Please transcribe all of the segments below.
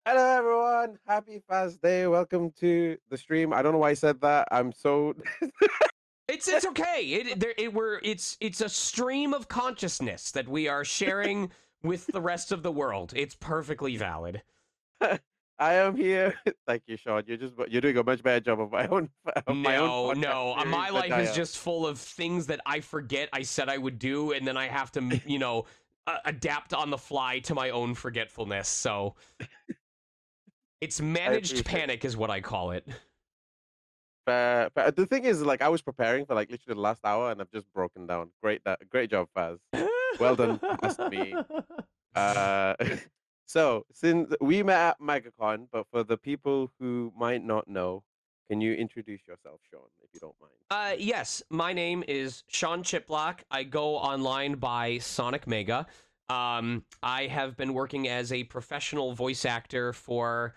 Hello, everyone. Happy Fast Day. Welcome to the stream. I don't know why I said that. I'm so. It's okay. It's a stream of consciousness that we are sharing with the rest of the world. It's perfectly valid. I am here. Thank you, Sean. You're doing a much better job of my own No, podcast no. series My than life I is am. just full of things that I forget I said I would do, and then I have to, adapt on the fly to my own forgetfulness. So it's I managed appreciate it. panic, is what I call it. But the thing is, like, I was preparing for like literally the last hour, and I've just broken down. Great job, Faz. Well done, past me. Uh, so since we met at MegaCon, but for the people who might not know, can you introduce yourself, Sean, if you don't mind? Yes, my name is Sean Chiplock. I go online by Sonic Mega. I have been working as a professional voice actor for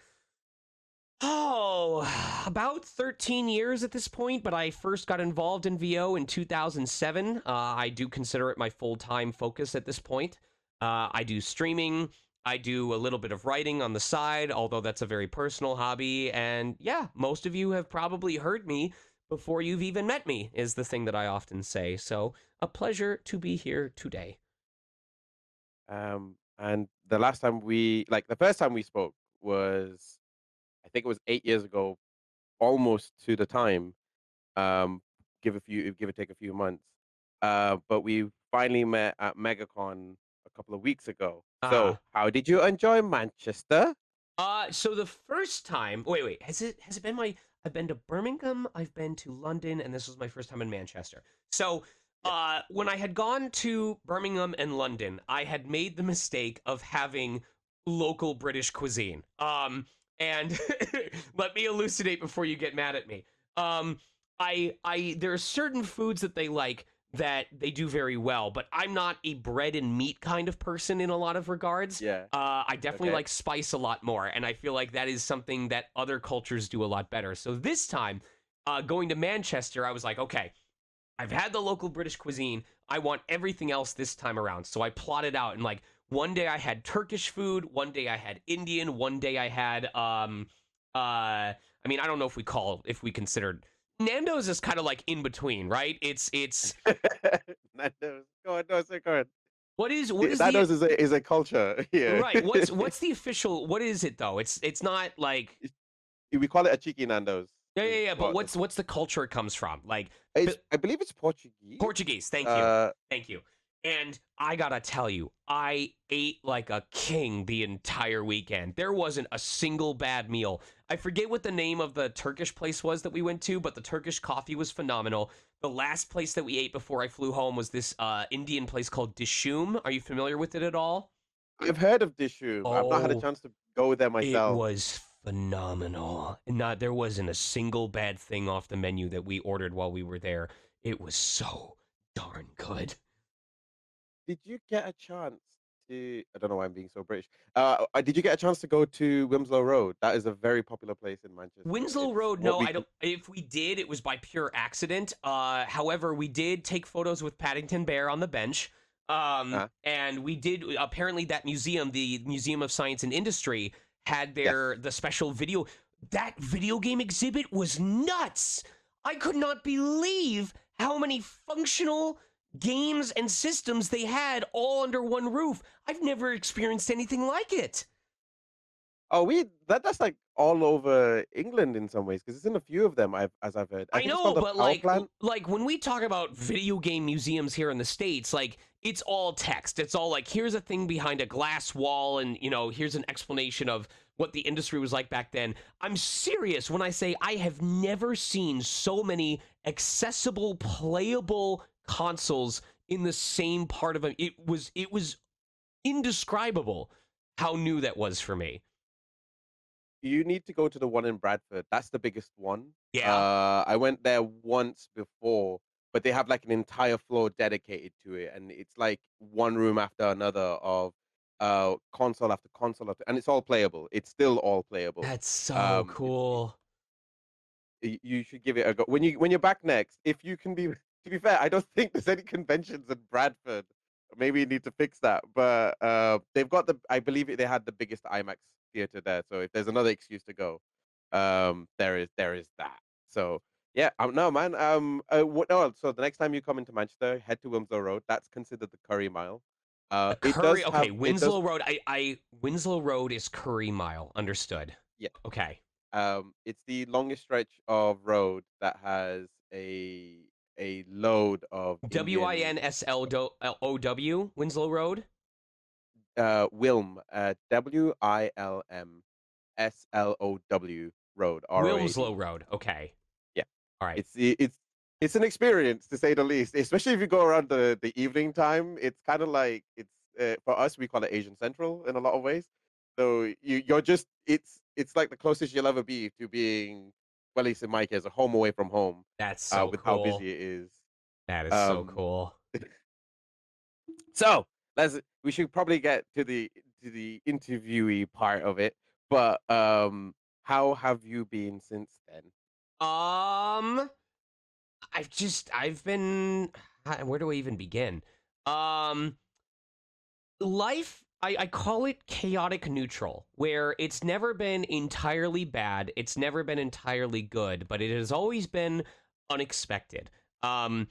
about 13 years at this point, but I first got involved in VO in 2007. I do consider it my full-time focus at this point. I do streaming. I do a little bit of writing on the side, although that's a very personal hobby. And yeah, most of you have probably heard me before you've even met me, is the thing that I often say. So, a pleasure to be here today. And the first time we spoke was, I think it was 8 years ago, almost to the time. Um, give or take a few months. But we finally met at MegaCon a couple of weeks ago. Uh, So, how did you enjoy Manchester? so the first time, wait, has it been my? I've been to Birmingham, I've been to London, and this was my first time in Manchester. So, Yeah. when I had gone to Birmingham and London, I had made the mistake of having local British cuisine. And let me elucidate before you get mad at me. Um, there are certain foods that they like that they do very well, but I'm not a bread and meat kind of person in a lot of regards. Yeah. I definitely Okay. like spice a lot more, and I feel like that is something that other cultures do a lot better. So this time, going to Manchester, I was like, okay, I've had the local British cuisine. I want everything else this time around. So I plotted out, and like one day I had Turkish food, one day I had Indian, one day I had I don't know if we considered Nando's is kind of like in between, right? It's Nando's. Go on, no, say go on. what is the Nando's is a culture here. right? What's the official? What is it though? It's not like We call it a cheeky Nando's. Is yeah. But what what's the culture it comes from? Like I believe it's Portuguese. Portuguese. Thank you. Uh, Thank you. And I gotta tell you, I ate like a king the entire weekend. There wasn't a single bad meal. I forget what the name of the Turkish place was that we went to, but the Turkish coffee was phenomenal. The last place that we ate before I flew home was this Indian place called Dishoom. Are you familiar with it at all? I've heard of Dishoom. I've not had a Oh, chance to go there it myself. was phenomenal. Not there wasn't a single bad thing off the menu that we ordered while we were there. It was so darn good. Did you get a chance to? I don't know why I'm being so British. Did you get a chance to go to Winslow Road? That is a very popular place in Manchester. Winslow It's Road, what no, we I can. don't. If we did, it was by pure accident. However, we did take photos with Paddington Bear on the bench. And we did. Apparently, that museum, the Museum of Science and Industry, had Yes. the special video. That video game exhibit was nuts. I could not believe how many functional games and systems they had all under one roof. I've never experienced anything like it. Oh, that's like all over England in some ways because it's in a few of them. I've heard. I I think it's know, called the but Power Plant. like when we talk about video game museums here in the States, like it's all text. It's all like here's a thing behind a glass wall and here's an explanation of what the industry was like back then. I'm serious when I say I have never seen so many accessible playable consoles in the same part of it. It was indescribable how new that was for me. You need to go to the one in Bradford. That's the biggest one. Yeah. I went there once before, but they have like an entire floor dedicated to it, and it's like one room after another of console after, and it's all playable. It's still all playable. That's so Um, it, it, cool. you should give it a go when you're back next. If you can be, to be fair, I don't think there's any conventions in Bradford. Maybe you need to fix that, but they've got I believe they had the biggest IMAX theater there. So if there's another excuse to go, there is that. So yeah, no man. No. So the next time you come into Manchester, head to Wilmslow Road. That's considered the Curry Mile. A It Curry. does Okay, have it does Winslow Road. I Winslow Road is Curry Mile. Understood. yeah. Okay. It's the longest stretch of road that has a load of Indian WINSLOW Winslow Road. Wilm WILMSLOW Road Wilmslow ROAD. Road. Okay. Yeah, All right. it's an experience to say the least, especially if you go around the evening time. It's kind of like it's for us we call it Asian Central in a lot of ways. So you're just it's like the closest you'll ever be to being, well, at least in my case, a home away from home, That's so with how cool. busy it is. That is so Um, cool. so we should probably get to the interviewee part of it. But how have you been since then? Um, I've been. Where do I even begin? Um, life. I call it chaotic neutral, where it's never been entirely bad, it's never been entirely good, but it has always been unexpected. Um,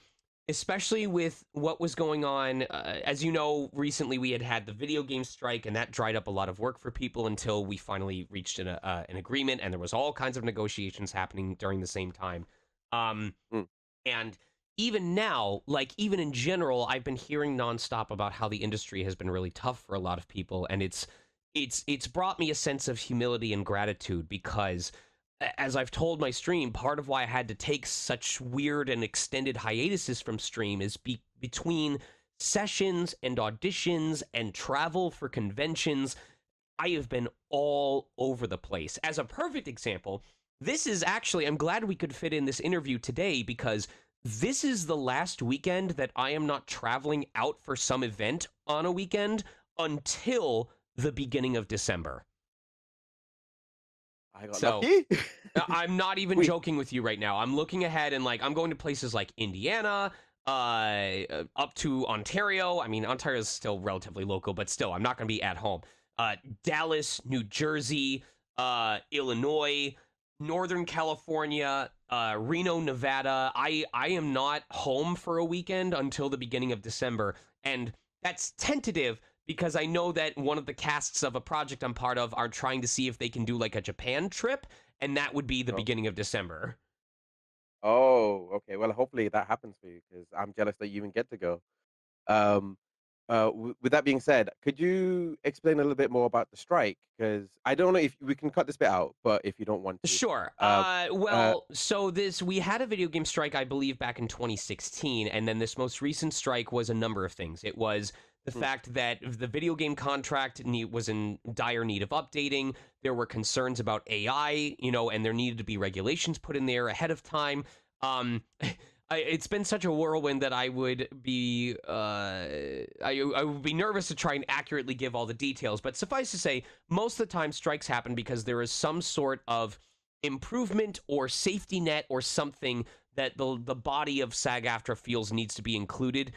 Especially with what was going on. As you know, recently we had the video game strike, and that dried up a lot of work for people until we finally reached an agreement, and there was all kinds of negotiations happening during the same time. Um, Mm, and even now, like even in general, I've been hearing nonstop about how the industry has been really tough for a lot of people, and it's brought me a sense of humility and gratitude because as I've told my stream, part of why I had to take such weird and extended hiatuses from stream is between sessions and auditions and travel for conventions. I have been all over the place. As a perfect example, this is actually, I'm glad we could fit in this interview today because this is the last weekend that I am not traveling out for some event on a weekend until the beginning of December. I got So lucky. I'm not even we joking with you right now. I'm looking ahead and like I'm going to places like Indiana, up to Ontario. I mean, Ontario is still relatively local, but still, I'm not going to be at home. Dallas, New Jersey, Illinois, Northern California, Reno, Nevada. I am not home for a weekend until the beginning of December, and that's tentative because I know that one of the casts of a project I'm part of are trying to see if they can do like a Japan trip, and that would be the oh. beginning of December. Oh, okay. Well, hopefully that happens for you because I'm jealous that you even get to go. Um, with that being said, could you explain a little bit more about the strike? Because I don't know if we can cut this bit out, but if you don't want to, Sure. uh, uh, So this we had a video game strike, I believe, back in 2016, and then this most recent strike was a number of things. It was the hmm, fact that the video game contract was in dire need of updating. There were concerns about AI, and there needed to be regulations put in there ahead of time. Um, it's been such a whirlwind that I would be I would be nervous to try and accurately give all the details. But suffice to say, most of the time strikes happen because there is some sort of improvement or safety net or something that the body of SagAftra feels needs to be included.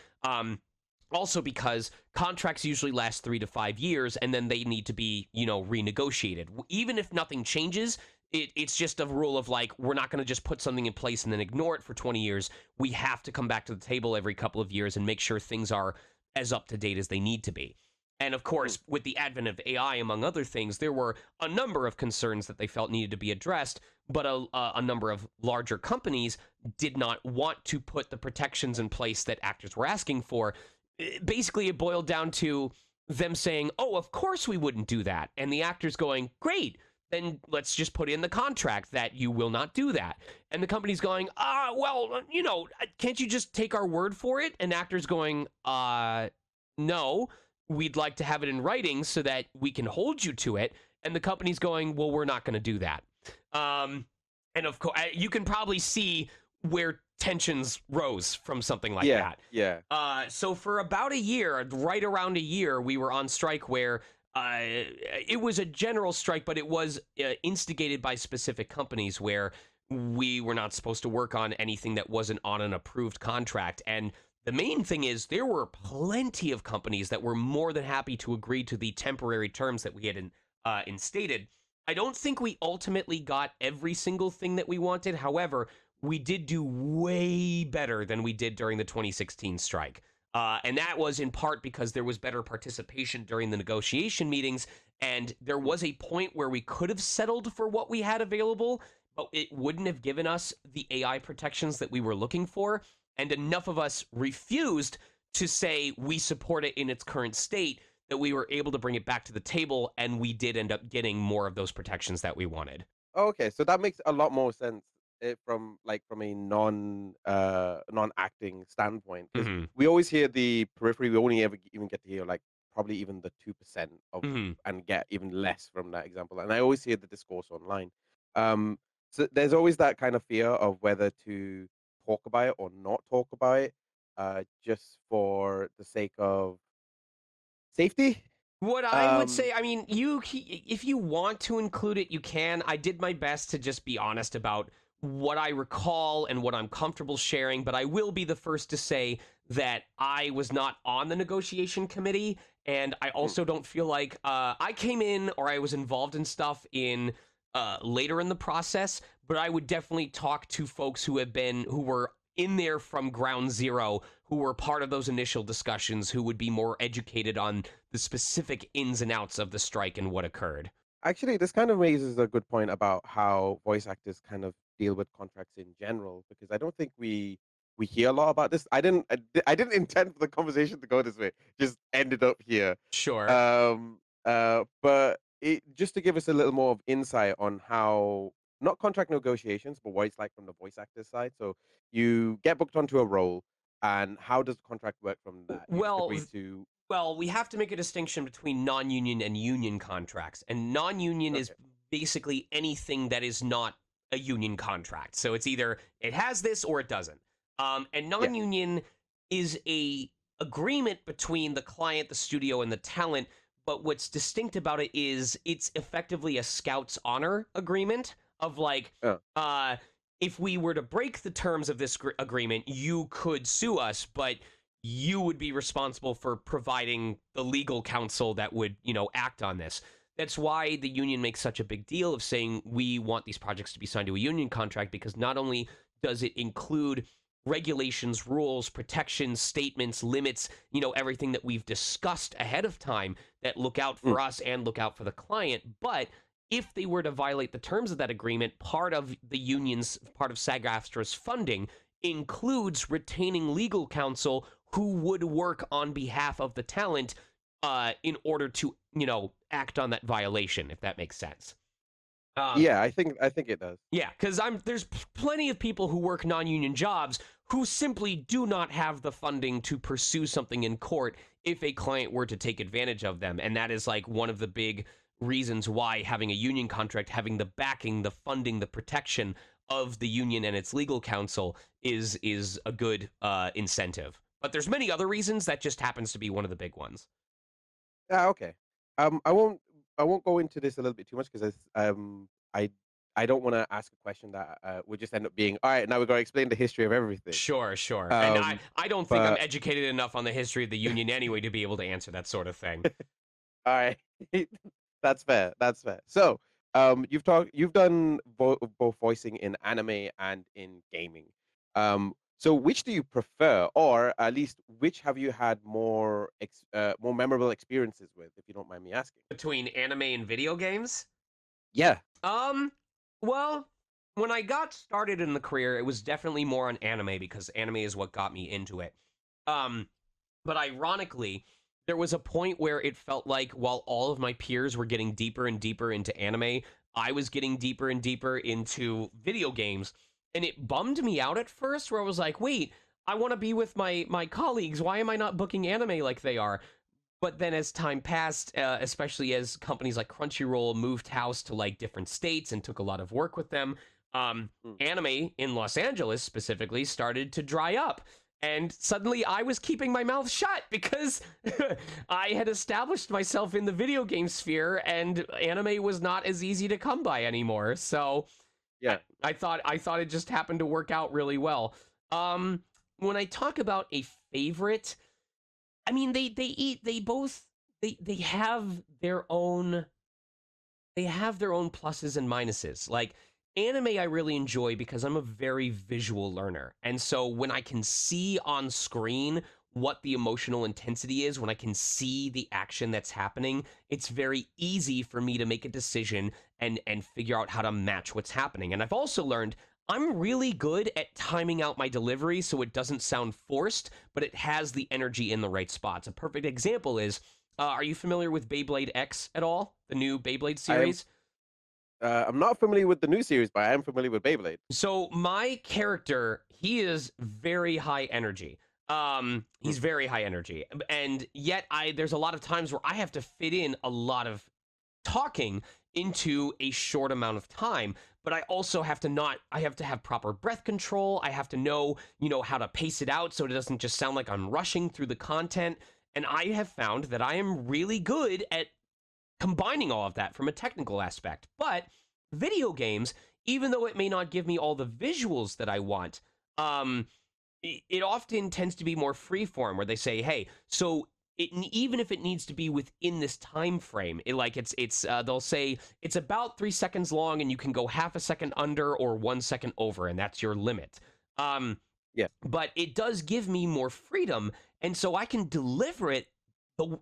Also because contracts usually last 3 to 5 years and then they need to be renegotiated even if nothing changes. It's just a rule of like we're not going to just put something in place and then ignore it for 20 years. We have to come back to the table every couple of years and make sure things are as up to date as they need to be. And of hmm, course, with the advent of AI, among other things, there were a number of concerns that they felt needed to be addressed, but a number of larger companies did not want to put the protections in place that actors were asking for. Basically, it boiled down to them saying, "Oh, of course we wouldn't do that," and the actors going, "Great, then let's just put in the contract that you will not do that." And the company's going, well, can't you just take our word for it?" And actors going, no, we'd like to have it in writing so that we can hold you to it. And the company's going, well, we're not going to do that. Um, and of course, you can probably see where tensions rose from something like yeah, that. yeah. So for about a year, right around a year, we were on strike where it was a general strike, but it was instigated by specific companies where we were not supposed to work on anything that wasn't on an approved contract. And the main thing is there were plenty of companies that were more than happy to agree to the temporary terms that we had instated. I don't think we ultimately got every single thing that we wanted. However, we did do way better than we did during the 2016 strike. And that was in part because there was better participation during the negotiation meetings. And there Mm. was a point where we could have settled for what we had available, but it wouldn't have given us the AI protections that we were looking for. And enough of us refused to say we support it in its current state that we were able to bring it back to the table, and we did end up getting more of those protections that we wanted. Okay, so that makes a lot more sense from a non-acting standpoint, because Hmm. we always hear the periphery. We only ever even get to hear like probably even the 2% of, Hmm. and get even less from that example. And I always hear the discourse online. Um, so there's always that kind of fear of whether to talk about it or not talk about it, just for the sake of safety. What I would Um, say, I mean, if you want to include it, you can. I did my best to just be honest about what I recall and what I'm comfortable sharing, but I will be the first to say that I was not on the negotiation committee, and I mm, also don't feel like I came in or I was involved in stuff in later in the process. But I would definitely talk to folks who were in there from ground zero, who were part of those initial discussions, who would be more educated on the specific ins and outs of the strike and what occurred. Actually, this kind of raises a good point about how voice actors kind of deal with contracts in general, because I don't think we hear a lot about this. I didn't intend for the conversation to go this way. Just ended up here. Sure. But just to give us a little more of insight on how, not contract negotiations, but what it's like from the voice actor side. So you get booked onto a role, and how does the contract work from that? You just Well, agree to. Well, we have to make a distinction between non-union and union contracts. And non-union is Okay. basically anything that is not a union contract. So it's either it has this or it doesn't. And Yeah. non-union is a agreement between the client, the studio, and the talent. But what's distinct about it is it's effectively a scout's honor agreement of like, Uh, if we were to break the terms of this agreement, you could sue us, but you would be responsible for providing the legal counsel that would, act on this. That's why the union makes such a big deal of saying we want these projects to be signed to a union contract, because not only does it include regulations, rules, protections, statements, limits, everything that we've discussed ahead of time that look out mm, for us and look out for the client, but if they were to violate the terms of that agreement, part of SAG-AFTRA's funding includes retaining legal counsel who would work on behalf of the talent in order to, act on that violation, if that makes sense. Um, yeah, I think it does. yeah, because there's plenty of people who work non-union jobs who simply do not have the funding to pursue something in court if a client were to take advantage of them, and that is like one of the big reasons why having a union contract, having the backing, the funding, the protection of the union and its legal counsel is a good incentive. But there's many other reasons that just happens to be one of the big ones. Yeah, okay. I won't go into this a little bit too much, because I I don't want to ask a question that would just end up being, all right. Now we're going to explain the history of everything. Sure, sure. And I, Um, I don't think I'm but educated enough on the history of the union anyway to be able to answer that sort of thing. all right, that's fair. That's fair. So, you've done both voicing in anime and in gaming. So which do you prefer, or at least which have you had more memorable experiences with, if you don't mind me asking? Between anime and video games? Yeah. Um, well, when I got started in the career, it was definitely more on anime because anime is what got me into it. Um, but ironically, there was a point where it felt like while all of my peers were getting deeper and deeper into anime, I was getting deeper and deeper into video games. And it bummed me out at first where I was like, wait, I want to be with my colleagues. Why am I not booking anime like they are? But then as time passed, especially as companies like Crunchyroll moved house to like different states and took a lot of work with them, Mm. anime in Los Angeles specifically started to dry up. And suddenly I was keeping my mouth shut because I had established myself in the video game sphere and anime was not as easy to come by anymore. So I, Yeah. I thought it just happened to work out really well. Um, when I talk about a favorite, I mean they both they have their own they have their own pluses and minuses. Like anime, I really enjoy because I'm a very visual learner. And so when I can see on screen what the emotional intensity is, when I can see the action that's happening, it's very easy for me to make a decision and figure out how to match what's happening. And I've also learned I'm really good at timing out my delivery so it doesn't sound forced, but it has the energy in the right spots. A perfect example is are you familiar with Beyblade X at all? The new Beyblade I am series? I'm not familiar with the new series, but I am familiar with Beyblade. So my character, he is very high energy. Mm, He's very high energy, and yet I there's a lot of times where I have to fit in a lot of talking into a short amount of time. But I also have to not, I have to have proper breath control. I have to know, how to pace it out so it doesn't just sound like I'm rushing through the content. And I have found that I am really good at combining all of that from a technical aspect. But video games, even though it may not give me all the visuals that I want, um, it often tends to be more freeform, where they say, "Hey, so even if it needs to be within this time frame, they'll say it's about 3 seconds long, and you can go half a second under or 1 second over, and that's your limit." Um, yeah. but it does give me more freedom, and so I can deliver it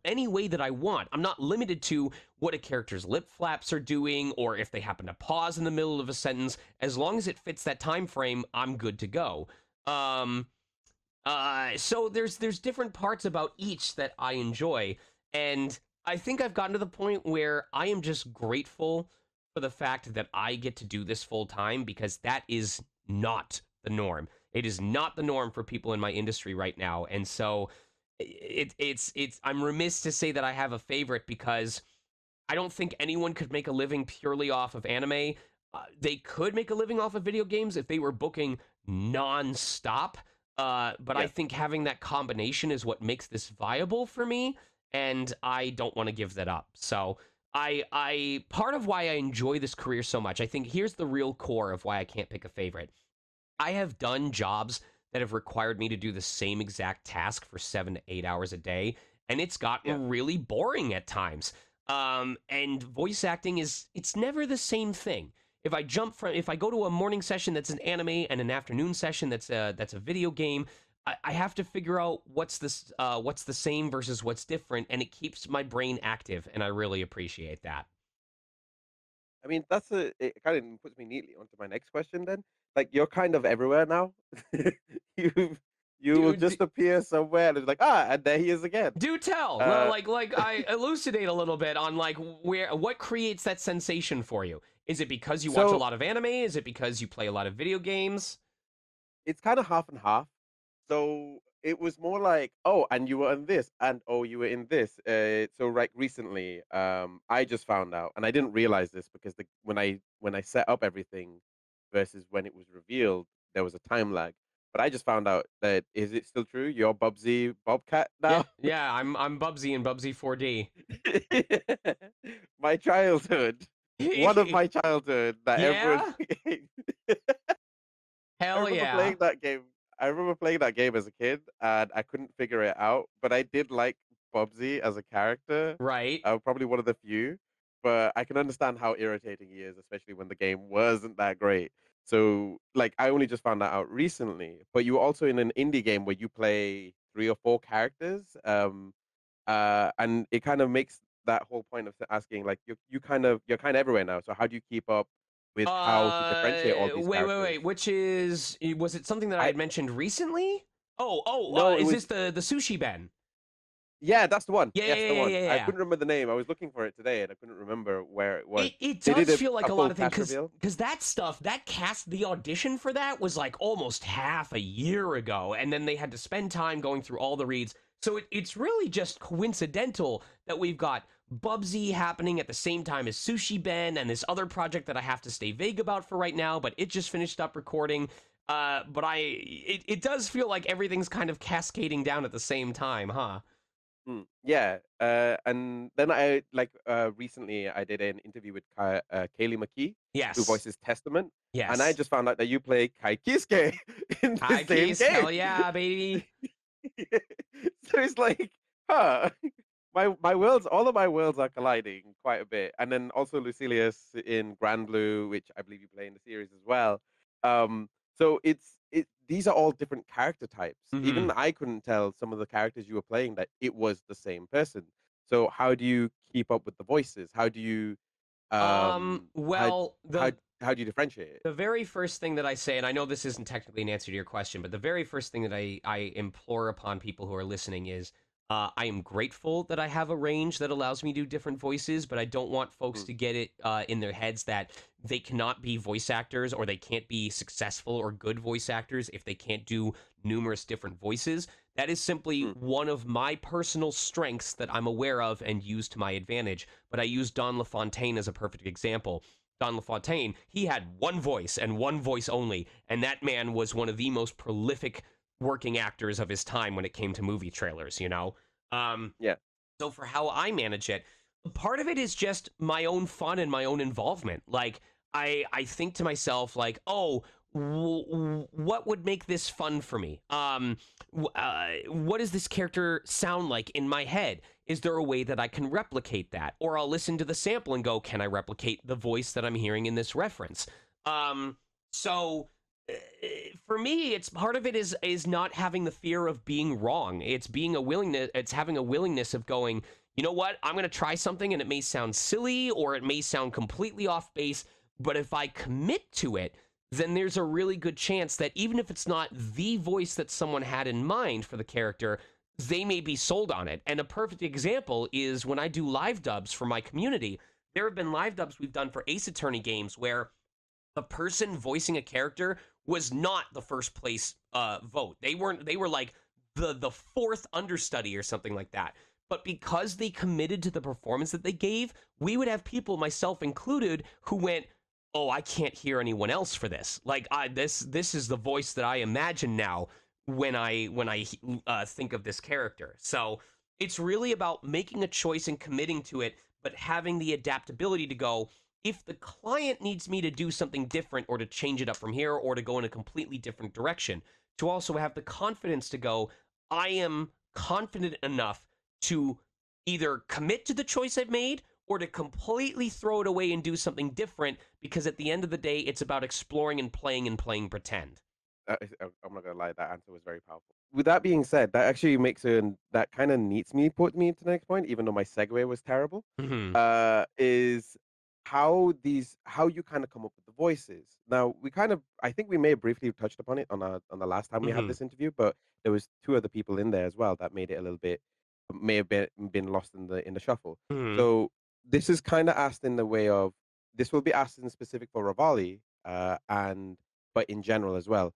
any way that I want. I'm not limited to what a character's lip flaps are doing or if they happen to pause in the middle of a sentence. As long as it fits that time frame, I'm good to go. Um, so there's different parts about each that I enjoy, and I think I've gotten to the point where I am just grateful for the fact that I get to do this full time because that is not the norm. It is not the norm for people in my industry right now, and so it's I'm remiss to say that I have a favorite because I don't think anyone could make a living purely off of anime. They could make a living off of video games if they were booking nonstop. But I Yeah. think having that combination is what makes this viable for me, and I don't want to give that up. So I part of why I enjoy this career so much. I think here's the real core of why I can't pick a favorite. I have done jobs that have required me to do the same exact task for 7 to 8 hours a day, and it's Yeah. gotten really boring at times. And voice acting it's never the same thing. If I go to a morning session that's an anime and an afternoon session that's a video game, I have to figure out what's the same versus what's different, and it keeps my brain active, and I really appreciate that. I mean, it kind of puts me neatly onto my next question then. Like, you're kind of everywhere now. You you will Dude, just appear somewhere and it's like, ah, and there he is again. do tell. Uh, Like I elucidate a little bit on like where what creates that sensation for you. Is it because you watch a so lot of anime? Is it because you play a lot of video games? it's kind of half and half. So it was more like, oh, and you were in this, and oh, you were in this. So like recently, I just found out, and I didn't realize this because when I set up everything versus when it was revealed, there was a time lag. But I just found out that is it still true? You're Bubsy Bobcat Yeah, now? yeah. I'm Bubsy in Bubsy 4D. My childhood, one of my childhood that everyone Yeah, I hell remember yeah. playing that game. I remember playing that game as a kid, and I couldn't figure it out. But I did like Bubsy as a character. Right. Probably one of the few. But I can understand how irritating he is, especially when the game wasn't that great. So, like, I only just found that out recently. But you were also in an indie game where you play 3 or 4 characters, and it kind of makes that whole point of asking, like, you're kind of everywhere now. So how do you keep up with how to differentiate all these Wait. characters? Was it something that I I had mentioned recently? No, it Is was this the sushi Ben? yeah, that's the one. Yeah, yeah, Yes, yeah, the yeah, one. yeah, I yeah. couldn't remember the name. I was looking for it today, and I couldn't remember where it was. It They did does feel like a a lot full of things cast reveal. because that stuff that cast the audition for that was like almost half a year ago, and then they had to spend time going through all the reads. So it's really just coincidental that we've got Bubsy happening at the same time as Sushi Ben and this other project that I have to stay vague about for right now, but it just finished up recording. But it does feel like everything's kind of cascading down at the same time, huh? Yeah, and then I like recently I did an interview with Kaylee McKee, who Yes, voices Testament, and I yes. just found out that you play Kai Kiske in the Hi, same Keys. game. Hell yeah, baby. So it's like, huh? my worlds, all of my worlds are colliding quite a bit, and then also Lucilius in Grand Blue, which I believe you play in the series as well. Um, so these are all different character types. Hmm. Even I couldn't tell some of the characters you were playing that it was the same person. So how do you keep up with the voices? How do you um how Well, how how do you differentiate it? the very first thing that I say, and I know this isn't technically an answer to your question, but the very first thing that I implore upon people who are listening is I am grateful that I have a range that allows me to do different voices, but I don't want folks Mm, to get it in their heads that they cannot be voice actors or they can't be successful or good voice actors if they can't do numerous different voices. That is simply mm, one of my personal strengths that I'm aware of and use to my advantage. But I use Don LaFontaine as a perfect example. Don LaFontaine, he had one voice and one voice only, and that man was one of the most prolific working actors of his time when it came to movie trailers, you know? Um, yeah. so for how I manage it, part of it is just my own fun and my own involvement. Like I think to myself like, oh, what would make this fun for me? What does this character sound like in my head? Is there a way that I can replicate that? Or I'll listen to the sample and go, can I replicate the voice that I'm hearing in this reference? Um, so uh, for me, it's part of it is not having the fear of being wrong. It's being a willingness. It's having a willingness of going. You know what? I'm going to try something, and it may sound silly or it may sound completely off base. But if I commit to it, then there's a really good chance that even if it's not the voice that someone had in mind for the character, they may be sold on it. And a perfect example is when I do live dubs for my community. There have been live dubs we've done for Ace Attorney games where the person voicing a character was not the first place vote. They weren't. They were like the fourth understudy or something like that. But because they committed to the performance that they gave, we would have people, myself included, who went, "Oh, I can't hear anyone else for this. Like, this is the voice that I imagine now when I think of this character." So it's really about making a choice and committing to it, but having the adaptability to go, if the client needs me to do something different or to change it up from here or to go in a completely different direction, to also have the confidence to go, I am confident enough to either commit to the choice I've made or to completely throw it away and do something different, because at the end of the day, it's about exploring and playing pretend. I'm not gonna lie, that answer was very powerful. With that being said, that actually makes that kind of needs me put me into the next point, even though my segue was terrible. Hmm. Is how you kind of come up with the voices. Now we kind of I think we may have briefly touched upon it on the last time we had Hmm. this interview, but there was two other people in there as well that made it a little bit may have been lost in the shuffle. Hmm. So this is kind of asked in the way of this will be asked in specific for Ravali, and but in general as well.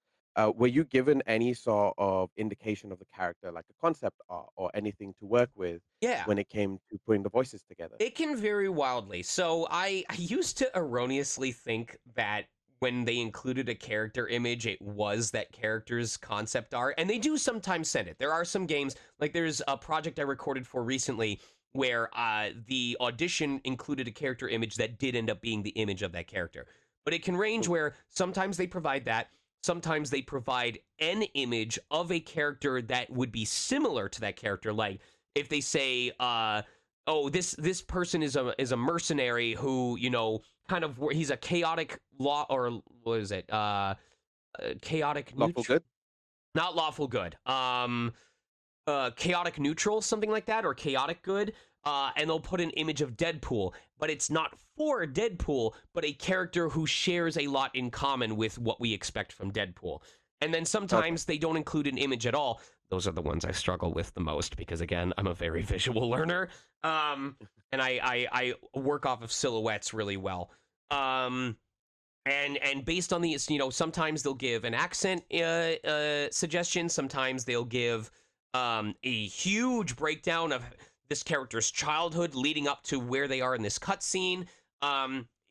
Were you given any sort of indication of the character, like a concept art or anything to work with Yeah. when it came to putting the voices together? It can vary wildly. So I used to erroneously think that when they included a character image, it was that character's concept art. And they do sometimes send it. There are some games, like there's a project I recorded for recently where the audition included a character image that did end up being the image of that character. But it can range Mm, where sometimes they provide that, sometimes they provide an image of a character that would be similar to that character. Like if they say, oh, this person is a mercenary who, kind of, he's a chaotic law, or what is it, chaotic lawful neutral, good. not lawful good, chaotic neutral, something like that, or chaotic good. And they'll put an image of Deadpool, but it's not for Deadpool, but a character who shares a lot in common with what we expect from Deadpool. And then Okay. sometimes they don't include an image at all. Those are the ones I struggle with the most because, again, I'm a very visual learner. Um, and I work off of silhouettes really well. Um, and based on these, sometimes they'll give an accent suggestion. Sometimes they'll give a huge breakdown of this character's childhood leading up to where they are in this cutscene.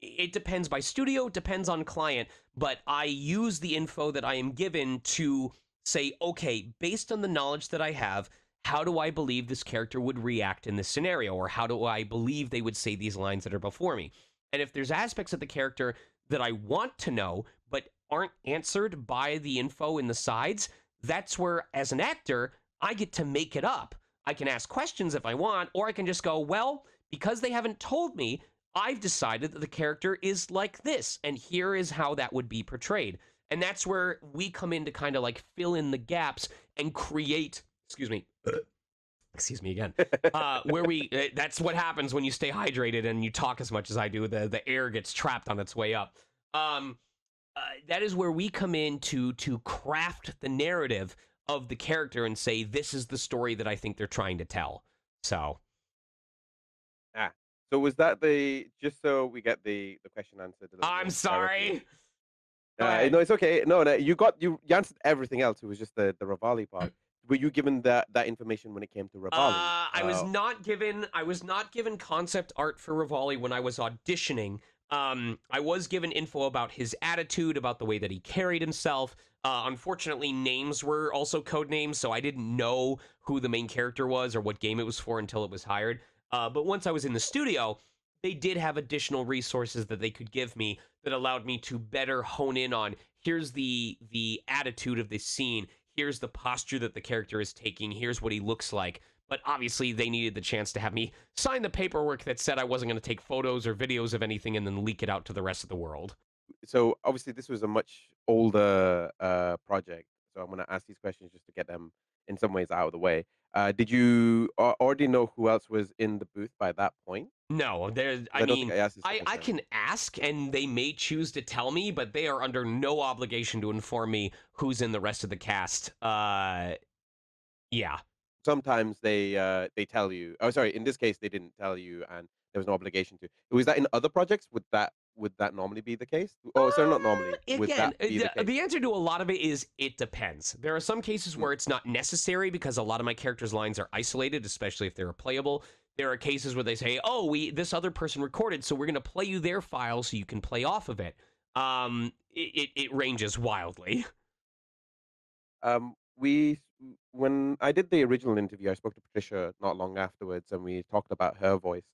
It depends by studio, depends on client, but I use the info that I am given to say, okay, based on the knowledge that I have, how do I believe this character would react in this scenario? Or how do I believe they would say these lines that are before me? And if there's aspects of the character that I want to know, but aren't answered by the info in the sides, that's where, as an actor, I get to make it up. I can ask questions if I want, or I can just go, well, because they haven't told me, I've decided that the character is like this, and here is how that would be portrayed. And that's where we come in to kind of like fill in the gaps and create, excuse me again, where that's what happens when you stay hydrated and you talk as much as I do. The air gets trapped on its way up. Um, that is where we come in to craft the narrative of the character and say, this is the story that I think they're trying to tell. So Ah, so was that the just so we get the question answered a little I'm more directly? sorry. Go ahead. No, it's okay. No, no, you answered everything else. It was just the Rivali part. Were you given that information when it came to Rivali? I was not given concept art for Rivali when I was auditioning. I was given info about his attitude, about the way that he carried himself. Unfortunately, names were also code names, so I didn't know who the main character was or what game it was for until it was hired. But once I was in the studio, they did have additional resources that they could give me that allowed me to better hone in on here's the attitude of this scene, here's the posture that the character is taking, here's what he looks like. But obviously, they needed the chance to have me sign the paperwork that said I wasn't going to take photos or videos of anything and then leak it out to the rest of the world. So obviously this was a much older project. So I'm gonna ask these questions just to get them in some ways out of the way. Did you already know who else was in the booth by that point? No, there. 'Cause I I don't think mean, I asked this the I first I time. can ask, and they may choose to tell me, but they are under no obligation to inform me who's in the rest of the cast. Yeah. Sometimes they tell you. Oh, sorry. In this case, they didn't tell you, and there was no obligation to. Was that in other projects? Would that normally be the case? Oh, sorry, not normally. Would Again, that be the case? the answer to a lot of it is it depends. There are some cases Mm, where it's not necessary because a lot of my characters' lines are isolated, especially if they're playable. There are cases where they say, "Oh, we this other person recorded, so we're going to play you their file so you can play off of it." It ranges wildly. when I did the original interview, I spoke to Patricia not long afterwards, and we talked about her voice,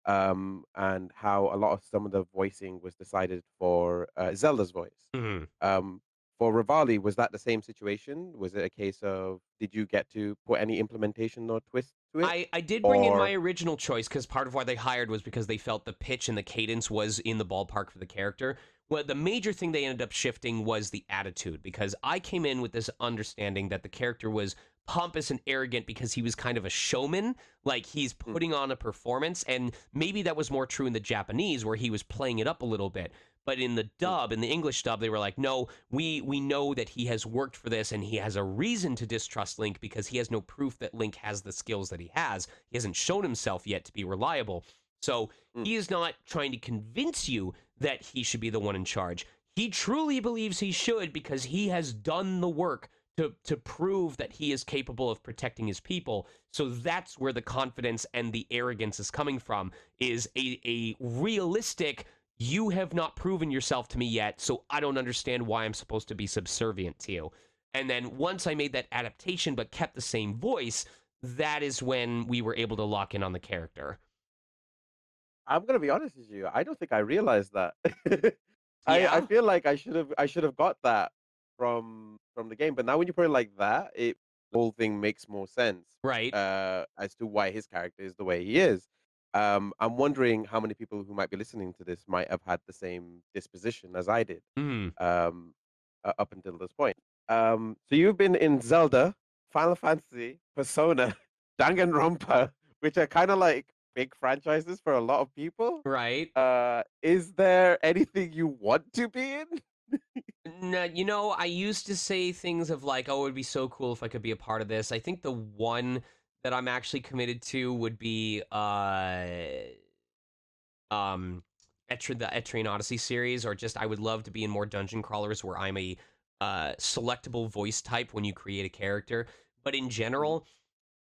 and how a lot of some of the voicing was decided for Zelda's voice. Mhm. Um, for Rivali, was that the same situation? Was it a case of did you get to put any implementation or twist to it, I did bring in my or original choice because part of why they hired was because they felt the pitch and the cadence was in the ballpark for the character. Well, the major thing they ended up shifting was the attitude because I came in with this understanding that the character was pompous and arrogant because he was kind of a showman, like he's Mm, putting on a performance, and maybe that was more true in the Japanese where he was playing it up a little bit. But in the mm, dub, in the English dub, they were like, no, we know that he has worked for this and he has a reason to distrust Link because he has no proof that Link has the skills that he has. He hasn't shown himself yet to be reliable. So mm. he is not trying to convince you that he should be the one in charge. He truly believes he should because he has done the work to prove that he is capable of protecting his people. So that's where the confidence and the arrogance is coming from, is a realistic, you have not proven yourself to me yet, so I don't understand why I'm supposed to be subservient to you. And then once I made that adaptation but kept the same voice, that is when we were able to lock in on the character. I'm gonna be honest with you. I don't think I realized that. I Yeah, feel like I should have got that from the game, but now when you put it like that, it the whole thing makes more sense right. as to why his character is the way he is. I'm wondering how many people who might be listening to this might have had the same disposition as I did Mm, um, up until this point. So you've been in Zelda, Final Fantasy, Persona, Danganronpa, which are kind of like big franchises for a lot of people. right. Is there anything you want to be in? No, I used to say things of like, oh, it would be so cool if I could be a part of this. I think the one that I'm actually committed to would be um the Etrian Odyssey series, or just I would love to be in more dungeon crawlers where I'm a selectable voice type when you create a character. But in Mm, general,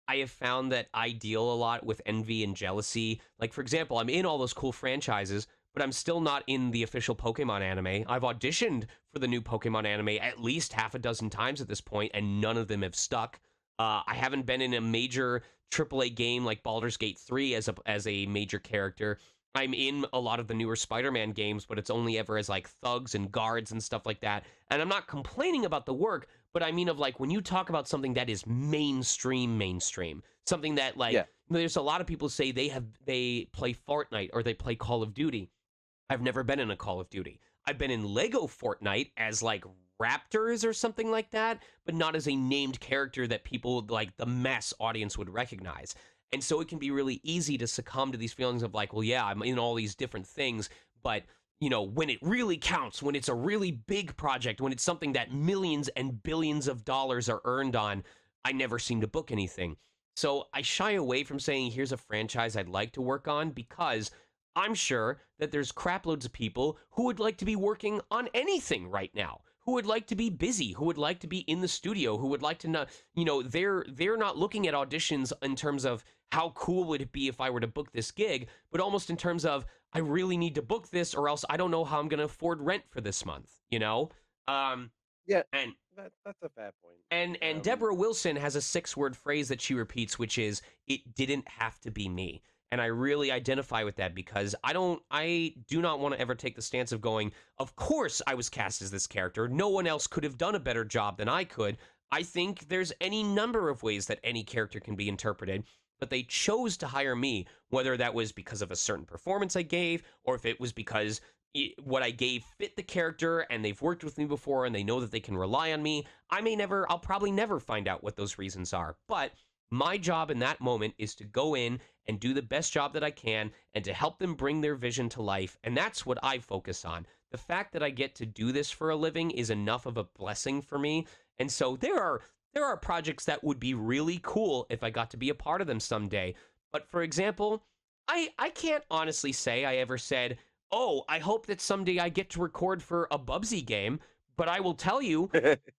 I have found that I deal a lot with envy and jealousy. Like, for example, I'm in all those cool franchises, but I'm still not in the official Pokemon anime. I've auditioned for the new Pokemon anime at least half a dozen times at this point, and none of them have stuck. I haven't been in a major AAA game like Baldur's Gate 3 as a major character. I'm in a lot of the newer Spider-Man games, but it's only ever as like thugs and guards and stuff like that. And I'm not complaining about the work, but I mean of like when you talk about something that is mainstream, something that like Yeah. there's a lot of people say they play Fortnite or they play Call of Duty. I've never been in a Call of Duty. I've been in Lego Fortnite as like Raptors or something like that, but not as a named character that people like the mass audience would recognize. And so it can be really easy to succumb to these feelings of like, well, yeah, I'm in all these different things, but when it really counts, when it's a really big project, when it's something that millions and billions of dollars are earned on, I never seem to book anything. So I shy away from saying, here's a franchise I'd like to work on because I'm sure that there's craploads of people who would like to be working on anything right now, who would like to be busy, who would like to be in the studio, who would like to not, they're not looking at auditions in terms of how cool would it be if I were to book this gig, but almost in terms of I really need to book this or else I don't know how I'm going to afford rent for this month. Um Yeah. and That's a fair point. and Deborah Wilson has a 6-word phrase that she repeats, which is "It didn't have to be me." And I really identify with that because I do not want to ever take the stance of going, of course I was cast as this character. No one else could have done a better job than I could. I think there's any number of ways that any character can be interpreted, but they chose to hire me, whether that was because of a certain performance I gave or if it was because what I gave fit the character and they've worked with me before and they know that they can rely on me. I'll probably never find out what those reasons are. But my job in that moment is to go in and do the best job that I can and to help them bring their vision to life. And that's what I focus on. The fact that I get to do this for a living is enough of a blessing for me. And so there are projects that would be really cool if I got to be a part of them someday. But for example, I can't honestly say I ever said, oh, I hope that someday I get to record for a Bubsy game. But I will tell you,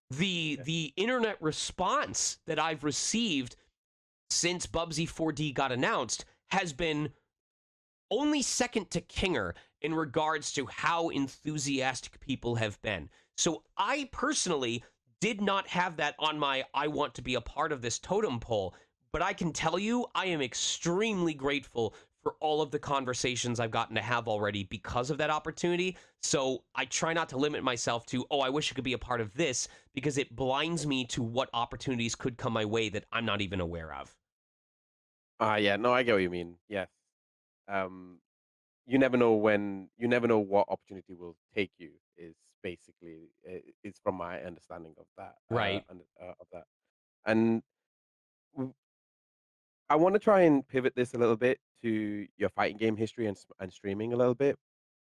the internet response that I've received since Bubsy 4D got announced has been only second to Kinger in regards to how enthusiastic people have been. So I personally did not have that on my I want to be a part of this totem pole, but I can tell you I am extremely grateful for all of the conversations I've gotten to have already because of that opportunity. So I try not to limit myself to, oh, I wish I could be a part of this because it blinds me to what opportunities could come my way that I'm not even aware of. Yeah, no, I get what you mean. Yes. Um, you never know what opportunity will take you. Is basically is from my understanding of that. Right. Of that. And w- I want to try and pivot this a little bit to your fighting game history and streaming a little bit.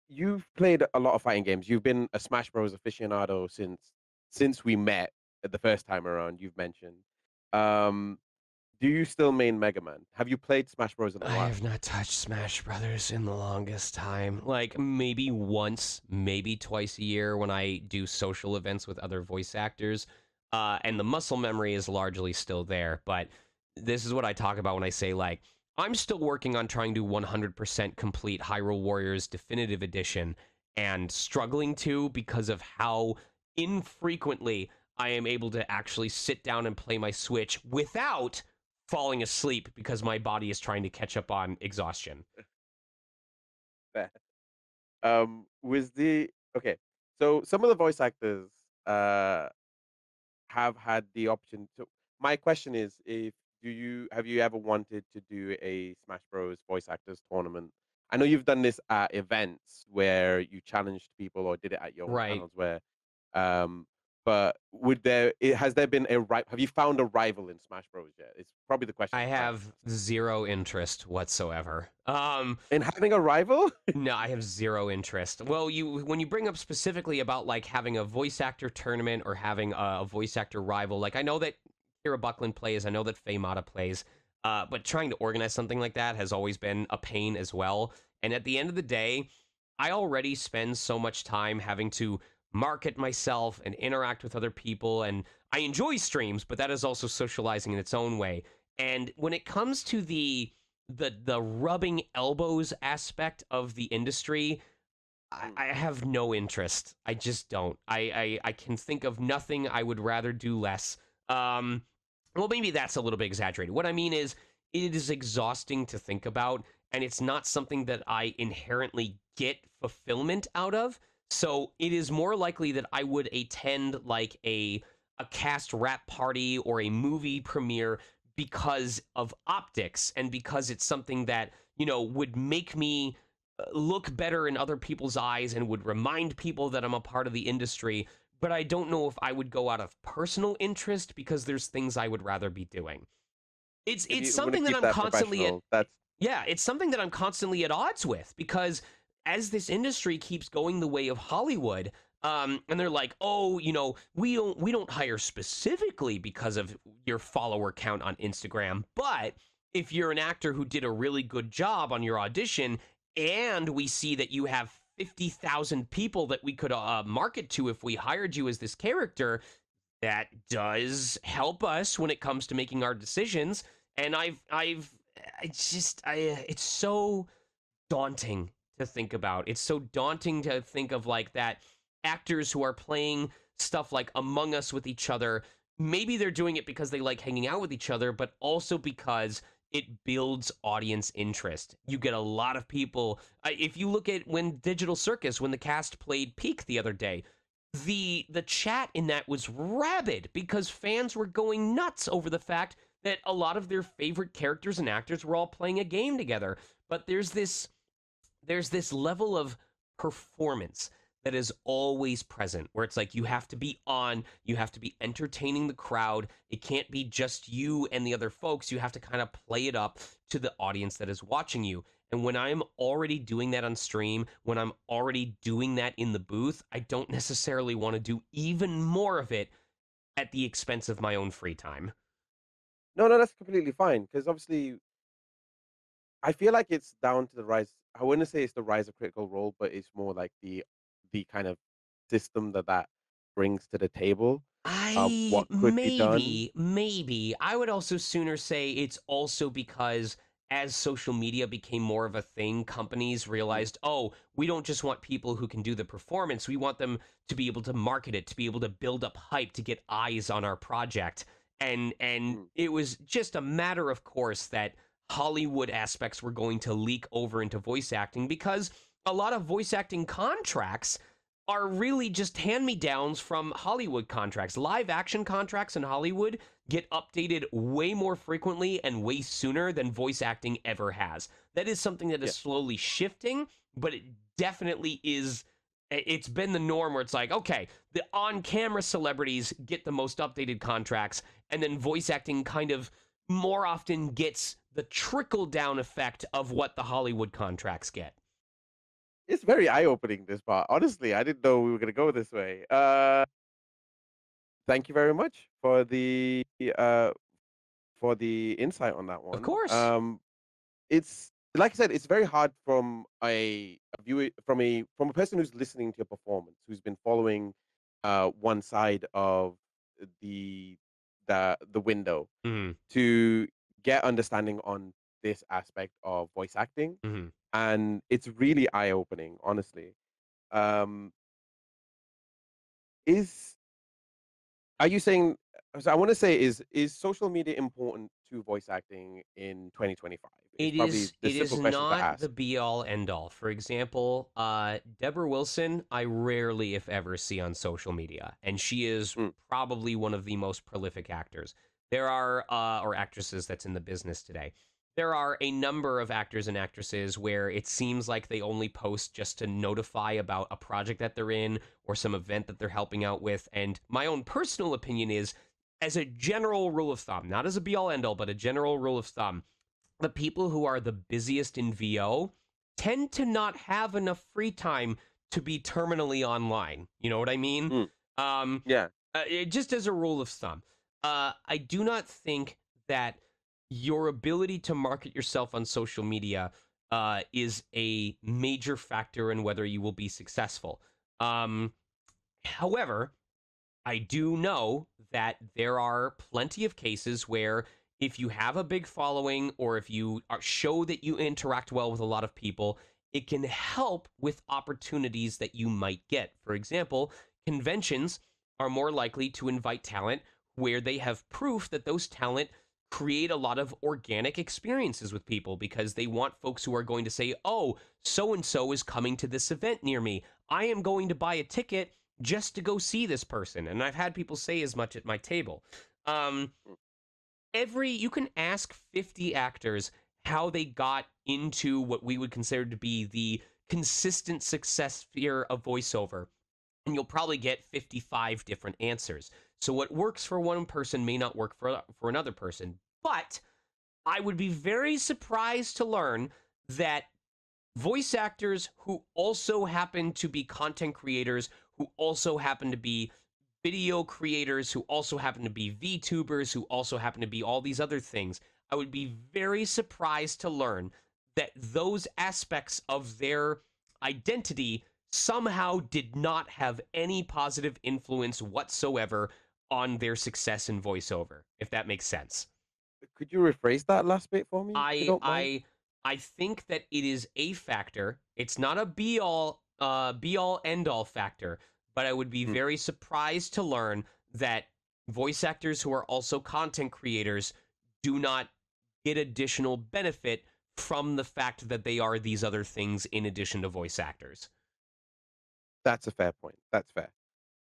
You've played a lot of fighting games. You've been a Smash Bros aficionado since we met the first time around. You've mentioned. Um, do you still main Mega Man? Have you played Smash Bros in a I while? have not touched Smash Brothers in the longest time. Like maybe once, maybe twice a year when I do social events with other voice actors. And the muscle memory is largely still there. But this is what I talk about when I say, like, I'm still working on trying to 100% complete Hyrule Warriors Definitive Edition and struggling to because of how infrequently I am able to actually sit down and play my Switch without falling asleep because my body is trying to catch up on exhaustion. Fair. Was the okay? So some of the voice actors uh have had the option to. My question is, if do you have you ever wanted to do a Smash Bros. Voice actors tournament? I know you've done this at events where you challenged people, or did it at your own Right. channels. Um, but has there been have you found a rival in Smash Bros. Yet? It's probably the question I I'm trying to have ask. zero interest whatsoever. In having a rival? No, I have zero interest. Well, you when you bring up specifically about like having a voice actor tournament or having a voice actor rival, like I know that Kira Buckland plays, I know that Faye Mata plays, but trying to organize something like that has always been a pain as well. And at the end of the day, I already spend so much time having to market myself and interact with other people, and I enjoy streams, but that is also socializing in its own way. And when it comes to the rubbing elbows aspect of the industry, Mm. I have no interest. I just don't. I can think of nothing I would rather do less. Um, well, maybe that's a little bit exaggerated. What I mean is, it is exhausting to think about, and it's not something that I inherently get fulfillment out of. So it is more likely that I would attend like a cast wrap party or a movie premiere because of optics and because it's something that, would make me look better in other people's eyes and would remind people that I'm a part of the industry. But I don't know if I would go out of personal interest because there's things I would rather be doing. It's If it's you want to something that keep I'm that constantly at professional, that's yeah, it's something that I'm constantly at odds with because as this industry keeps going the way of Hollywood, and they're like, oh, we don't hire specifically because of your follower count on Instagram, but if you're an actor who did a really good job on your audition, and we see that you have 50,000 people that we could market to if we hired you as this character, that does help us when it comes to making our decisions. And it's so daunting to think about. It's so daunting to think of like that actors who are playing stuff like Among Us with each other. Maybe they're doing it because they like hanging out with each other, but also because it builds audience interest. You get a lot of people. If you look at when Digital Circus, when the cast played Peak the other day, the chat in that was rabid because fans were going nuts over the fact that a lot of their favorite characters and actors were all playing a game together. But there's this level of performance that is always present where it's like you have to be on, you have to be entertaining the crowd. It can't be just you and the other folks. You have to kind of play it up to the audience that is watching you. And when I'm already doing that on stream, when I'm already doing that in the booth, I don't necessarily want to do even more of it at the expense of my own free time. no, no, that's completely fine because obviously I feel like it's down to the rise. I wouldn't say it's the rise of Critical Role, but it's more like the kind of system that brings to the table of I what could be done. maybe. I would also sooner say it's also because as social media became more of a thing, companies Mm, realized, oh, we don't just want people who can do the performance. We want them to be able to market it, to be able to build up hype, to get eyes on our project. And mm. it was just a matter of course that Hollywood aspects were going to leak over into voice acting because a lot of voice acting contracts are really just hand me downs from Hollywood contracts. Live action contracts in Hollywood get updated way more frequently and way sooner than voice acting ever has. That is something that is Yeah, slowly shifting, but it definitely is. It's been the norm where it's like, okay, the on camera celebrities get the most updated contracts, and then voice acting kind of more often gets the trickle down effect of what the Hollywood contracts get. it's very eye opening. This part, honestly, I didn't know we were gonna go this way. Thank you very much uh for the insight on that Of one. course. It's like I said, it's very hard from a viewer, from a person who's listening to your performance, who's been following one side of the the window Hmm. to get understanding on this aspect of voice acting, Hmm. and it's really eye opening, honestly. Um, is Are you saying? So I want to say, is social media important to voice acting in 2025? Is It probably is the it is simple question to not the ask. be all end all. For example, Deborah Wilson, I rarely, if ever, see on social media, and she is Mm, probably one of the most prolific actors. There are or actresses that's in the business today. There are a number of actors and actresses where it seems like they only post just to notify about a project that they're in or some event that they're helping out with. And my own personal opinion is, as a general rule of thumb, not as a be all end all, but a general rule of thumb, the people who are the busiest in VO tend to not have enough free time to be terminally online. You know what I mean? mm, Um, yeah. just as a rule of thumb, I do not think that your ability to market yourself on social media is a major factor in whether you will be successful. However, I do know that there are plenty of cases where if you have a big following or if you show that you interact well with a lot of people, it can help with opportunities that you might get. For example, conventions are more likely to invite talent where they have proof that those talent create a lot of organic experiences with people because they want folks who are going to say, "Oh, so and so is coming to this event near me. I am going to buy a ticket just to go see this person. And I've had people say as much at my table. Um, Mm. you can ask 50 actors how they got into what we would consider to be the consistent success sphere of voiceover, and you'll probably get 55 different answers. So what works for one person may not work for another person. But I would be very surprised to learn that voice actors who also happen to be content creators, who also happen to be video creators, who also happen to be VTubers, who also happen to be all these other things, I would be very surprised to learn that those aspects of their identity somehow did not have any positive influence whatsoever on their success in voiceover, if that makes sense. Could you rephrase that last bit for me, if you I don't mind? I I think that it is a factor. It's not a be all end all factor, but I would be Mm. very surprised to learn that voice actors who are also content creators do not get additional benefit from the fact that they are these other things in addition to voice actors. That's a fair point. That's fair.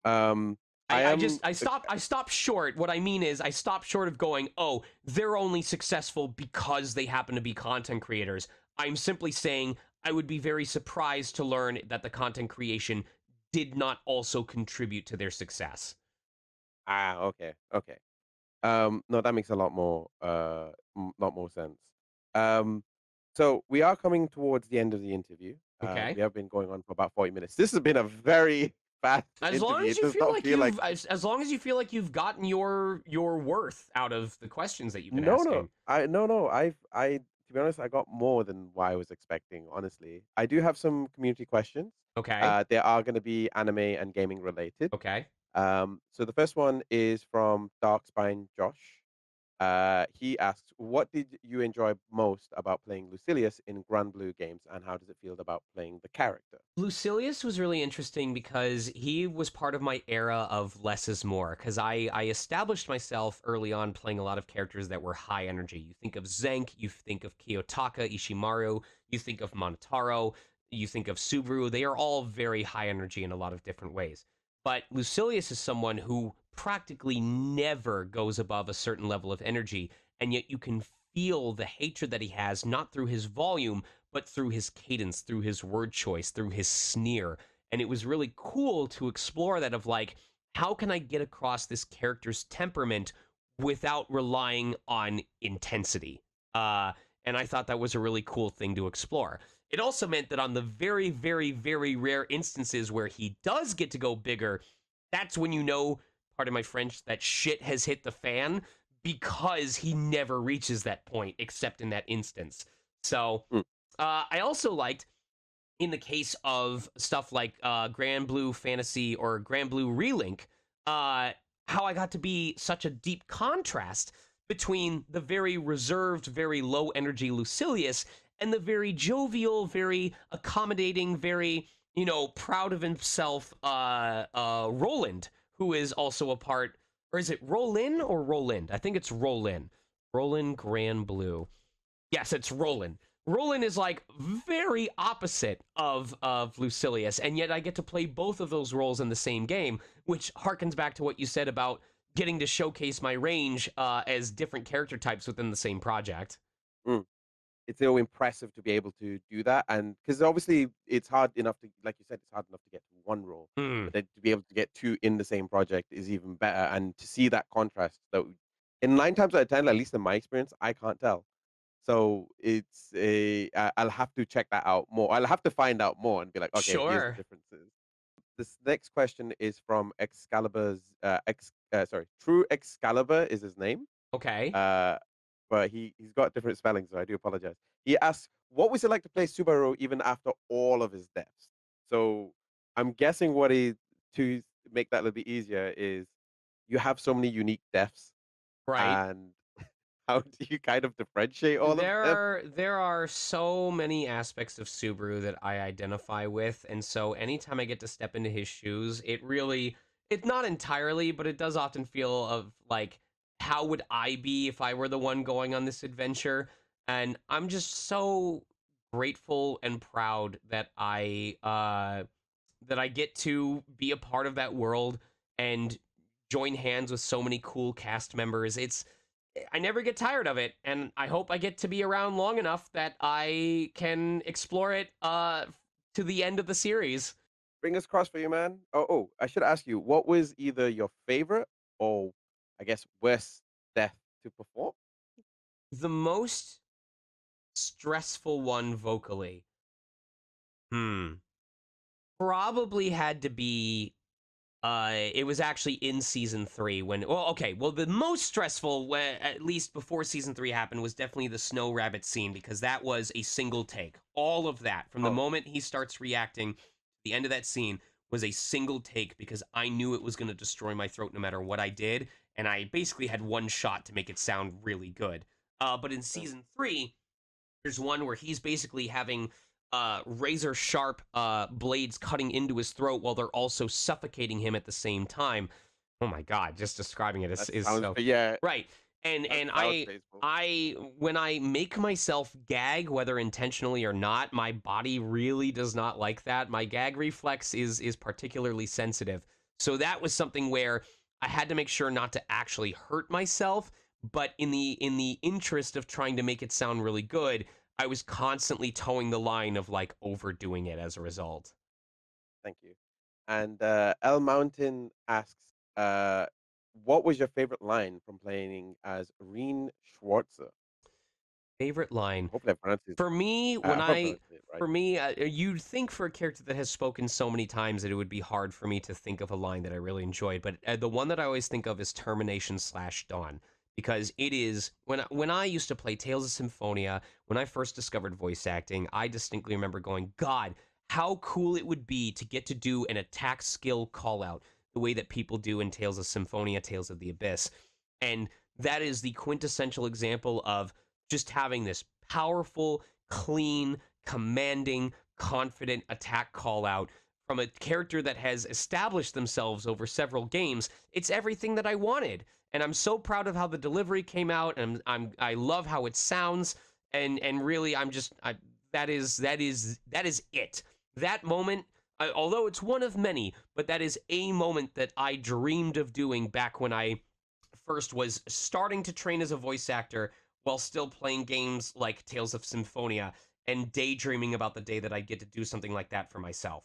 Um, I am. I stop short. What I mean is I stop short of going, oh, they're only successful because they happen to be content creators. I'm simply saying I would be very surprised to learn that the content creation did not also contribute to their success. Okay, okay. No, that makes a lot more sense. Um, so we are coming towards the end of the interview. Okay. We have been going on for about 40 minutes. This has been a very fast As long interview. as It you does feel not like feel like as long as you feel like you've gotten your worth out of the questions that you've been no, no. asking. No. To be honest, I got more than what I was expecting, honestly. I do have some community questions. Okay. They are going to be anime and gaming related. Okay. So the first one is from Darkspine Josh. He asks, "What did you enjoy most about playing Lucilius in Grand Blue games, and how does it feel about playing the character?" Lucilius was really interesting because he was part of my era of less is more. Because I established myself early on playing a lot of characters that were high energy. You think of Zenk, you think of Kiyotaka, Ishimaru, you think of Monotaro, you think of Subaru. They are all very high energy in a lot of different ways. But Lucilius is someone who practically never goes above a certain level of energy, and yet you can feel the hatred that he has, not through his volume, but through his cadence, through his word choice, through his sneer. And it was really cool to explore that of like, how can I get across this character's temperament without relying on intensity? And I thought that was a really cool thing to explore. It also meant that on the very, very, very rare instances where he does get to go bigger, that's when you know, pardon my French, that shit has hit the fan because he never reaches that point except in that instance. So Mm. I also liked in the case of stuff like Grand Blue Fantasy or Grand Blue Relink, how I got to be such a deep contrast between the very reserved, very low energy Lucilius and the very jovial, very accommodating, very, proud of himself Roland, who is also a part, or is it Rollin or Roland? I think it's Rollin. Roland Grand Blue. Yes, it's Roland. Roland is like very opposite of Lucilius, and yet I get to play both of those roles in the same game, which harkens back to what you said about getting to showcase my range as different character types within the same project. Mm. It's so impressive to be able to do that, and because obviously it's hard enough to, like you said, it's hard enough to get to one role, Mm, but then to be able to get two in the same project is even better, and to see that contrast, that in 9 times out of 10, at least in my experience, I can't tell. So I'll have to check that out more. I'll have to find out more and be like, okay, here's the sure. differences. This next question is from True Excalibur is his name. Okay. Uh, but he's got different spelling, so I do apologize. He asks, "What was it like to play Subaru even after all of his deaths?" So I'm guessing what he to make that a little bit easier is you have so many unique deaths, Right. and how do you kind of differentiate all of There them? are there are so many aspects of Subaru that I identify with, and so anytime I get to step into his shoes, it's not entirely, but it does often feel of like how would I be if I were the one going on this adventure? And I'm just so grateful and proud that I that I get to be a part of that world and join hands with so many cool cast members. I never get tired of it, and I hope I get to be around long enough that I can explore it to the end of the series. Fingers crossed for you, man. I should ask you, what was either your favorite or, I guess, worst death to perform? The most stressful one vocally, probably had to be it was actually in season 3 when the most stressful at least before season 3 happened was definitely the snow rabbit scene because that was a single take. All of that from the Oh, moment he starts reacting, the end of that scene was a single take because I knew it was going to destroy my throat no matter what I did, and I basically had one shot to make it sound really good. But in um, season 3, there's one where he's basically having razor sharp blades cutting into his throat while they're also suffocating him at the same time. Oh my god, just describing it that is sounds, so yeah, right. And that and sounds I painful. I when I make myself gag, whether intentionally or not, my body really does not like that. My gag reflex is particularly sensitive. So that was something where I had to make sure not to actually hurt myself, but in the interest of trying to make it sound really good, I was constantly towing the line of like overdoing it as a result. Thank you. And L Mountain asks, what was your favorite line from playing as Reen Schwarzer? Favorite line. Hopefully, I pronounced it. For me, I hope I pronounced it right. you'd think for a character that has spoken so many times that it would be hard for me to think of a line that I really enjoyed. But the one that I always think of is Termination slash Dawn, because it is when I used to play Tales of Symphonia, when I first discovered voice acting, I distinctly remember going, God, how cool it would be to get to do an attack skill call out the way that people do in Tales of Symphonia, Tales of the Abyss. And that is the quintessential example of just having this powerful, clean, commanding, confident attack call out from a character that has established themselves over several games. It's everything that I wanted. And I'm so proud of how the delivery came out, and I love how it sounds. And really, that is it. That moment, although it's one of many, but that is a moment that I dreamed of doing back when I first was starting to train as a voice actor while still playing games like Tales of Symphonia and daydreaming about the day that I'd get to do something like that for myself.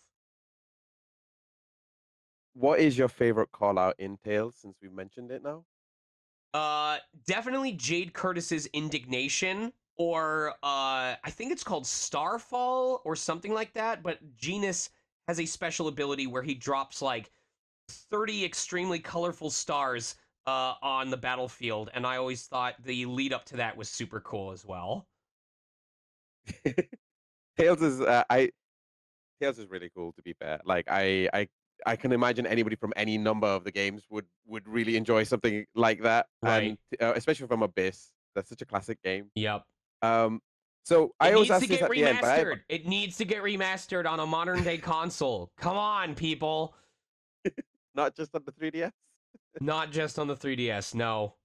What is your favorite call out in Tales since we mentioned it now? Uh, Definitely Jade Curtis's indignation, or I think it's called Starfall or something like that. But Genus has a special ability where he drops like 30 extremely colorful stars on the battlefield, and I always thought the lead up to that was super cool as well. Tales is Tales is really cool, to be fair. Like I can imagine anybody from any number of the games would really enjoy something like that, Right. and especially from Abyss. That's such a classic game. Yep. Um, so I It always needs to ask this get at the end, but I have remastered. It needs to get remastered on a modern day console. Come on, people. not just on the 3DS. Not just on the 3DS. No.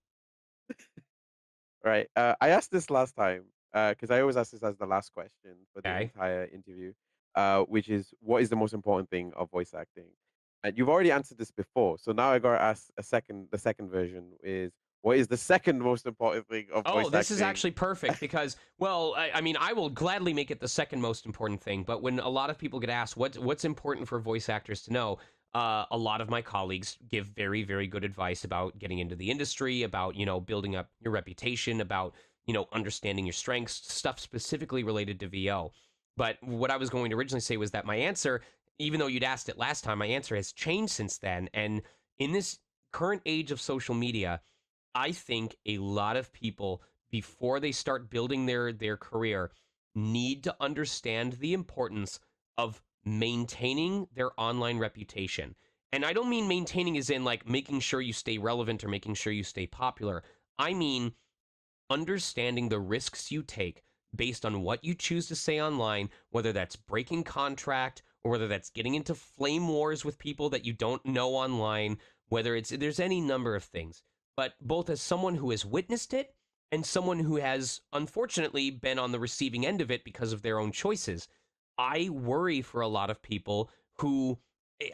Right. I asked this last time because I always ask this as the last question for the Okay. entire interview, which is what is the most important thing of voice acting? And you've already answered this before, so now I gotta ask a second. The second version is what is the second most important thing of Oh, voice this is acting? actually perfect because, well, I mean, I will gladly make it the second most important thing. But when a lot of people get asked what's important for voice actors to know, a lot of my colleagues give very, very good advice about getting into the industry, about building up your reputation, about understanding your strengths, stuff specifically related to VO. But what I was going to originally say was that my answer, even though you'd asked it last time, my answer has changed since then. And in this current age of social media, I think a lot of people before they start building their career need to understand the importance of maintaining their online reputation. And I don't mean maintaining as in like making sure you stay relevant or making sure you stay popular. I mean understanding the risks you take based on what you choose to say online, whether that's breaking contract or whether that's getting into flame wars with people that you don't know online, whether there's any number of things. But both as someone who has witnessed it and someone who has unfortunately been on the receiving end of it because of their own choices, I worry for a lot of people who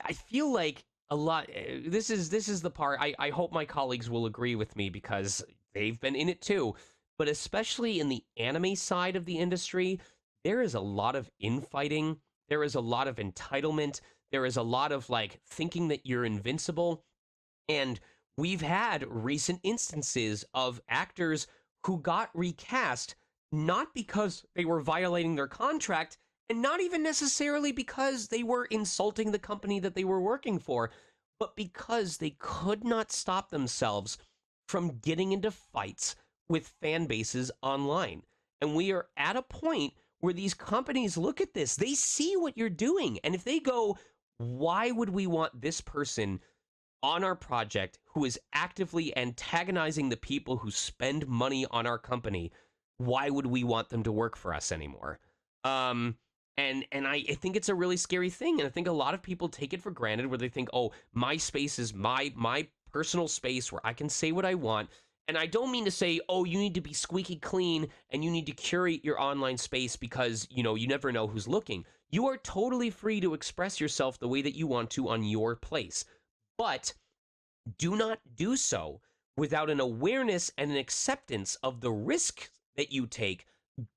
I feel like a lot. This is the part I hope my colleagues will agree with me because they've been in it too. But especially in the anime side of the industry, there is a lot of infighting. There is a lot of entitlement. There is a lot of like thinking that you're invincible. And we've had recent instances of actors who got recast not because they were violating their contract and not even necessarily because they were insulting the company that they were working for, but because they could not stop themselves from getting into fights with fan bases online. And we are at a point where these companies look at this, they see what you're doing. And if they go, why would we want this person on our project who is actively antagonizing the people who spend money on our company, why would we want them to work for us anymore? Um, and I think it's a really scary thing, and I think a lot of people take it for granted, where they think, oh, my space is my personal space where I can say what I want. And I don't mean to say, oh, you need to be squeaky clean and you need to curate your online space because you never know who's looking. You are totally free to express yourself the way that you want to on your place, but do not do so without an awareness and an acceptance of the risk that you take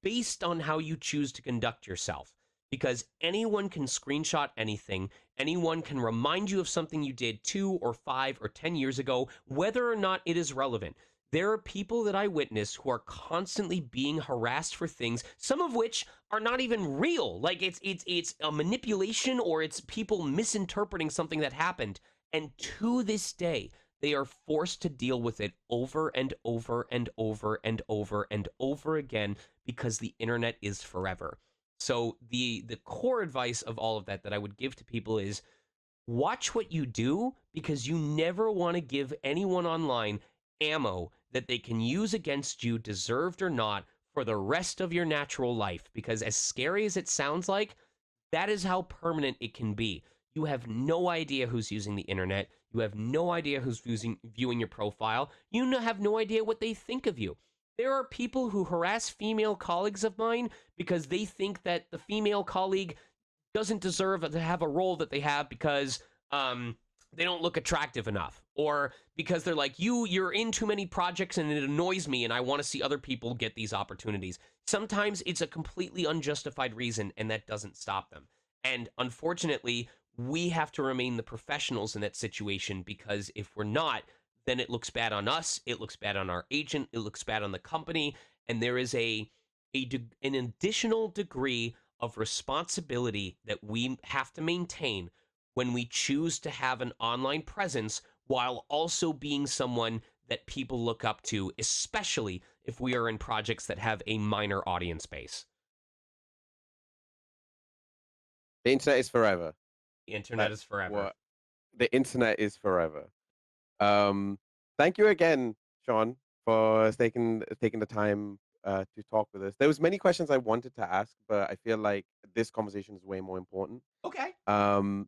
based on how you choose to conduct yourself. Because anyone can screenshot anything, anyone can remind you of something you did 2 or 5 or 10 years ago, whether or not it is relevant. There are people that I witness who are constantly being harassed for things, some of which are not even real. Like it's a manipulation or it's people misinterpreting something that happened. And to this day, they are forced to deal with it over and over and over and over and over again because the internet is forever. So the core advice of all of that I would give to people is watch what you do because you never want to give anyone online ammo that they can use against you, deserved or not, for the rest of your natural life. Because as scary as it sounds like, that is how permanent it can be. You have no idea who's using the internet. You have no idea who's viewing your profile. You have no idea what they think of you. There are people who harass female colleagues of mine because they think that the female colleague doesn't deserve to have a role that they have because they don't look attractive enough, or because they're like, you're in too many projects and it annoys me and I want to see other people get these opportunities. Sometimes it's a completely unjustified reason and that doesn't stop them. And unfortunately, we have to remain the professionals in that situation, because if we're not, then it looks bad on us, it looks bad on our agent, it looks bad on the company, and there is an additional degree of responsibility that we have to maintain when we choose to have an online presence while also being someone that people look up to, especially if we are in projects that have a minor audience base. The internet is forever. The internet is That's forever. what the internet is forever. Um, Thank you again, Sean, for taking the time to talk with us. There was many questions I wanted to ask, but I feel like this conversation is way more important. Okay. Um,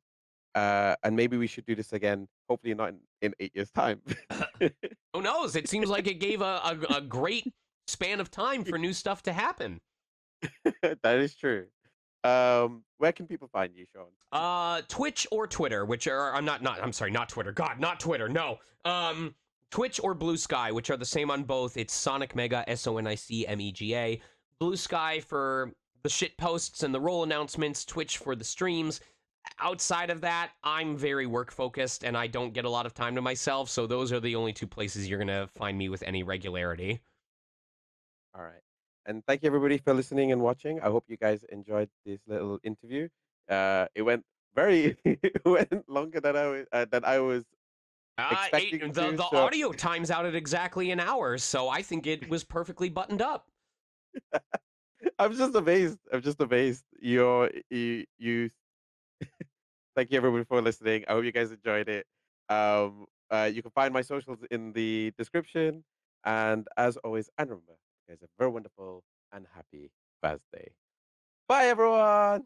and maybe we should do this again. Hopefully, not in 8 years' time. Who knows? It seems like it gave a great span of time for new stuff to happen. That is true. Where can people find you, Sean? Twitch or Twitter, which are I'm sorry, not Twitter. God, not Twitter. No. Twitch or Blue Sky, which are the same on both. It's Sonic Mega, SONICMEGA. Blue Sky for the shit posts and the role announcements, Twitch for the streams. Outside of that, I'm very work focused and I don't get a lot of time to myself, so those are the only two places you're gonna find me with any regularity. All right. And thank you everybody for listening and watching. I hope you guys enjoyed this little interview. It went very it went longer than I was expecting it to. The So audio times out at exactly an hour, so I think it was perfectly buttoned up. I'm just amazed. I'm just amazed. You thank you everybody for listening. I hope you guys enjoyed it. You can find my socials in the description. And as always, and remember, you guys have a very wonderful and happy birthday. Bye everyone.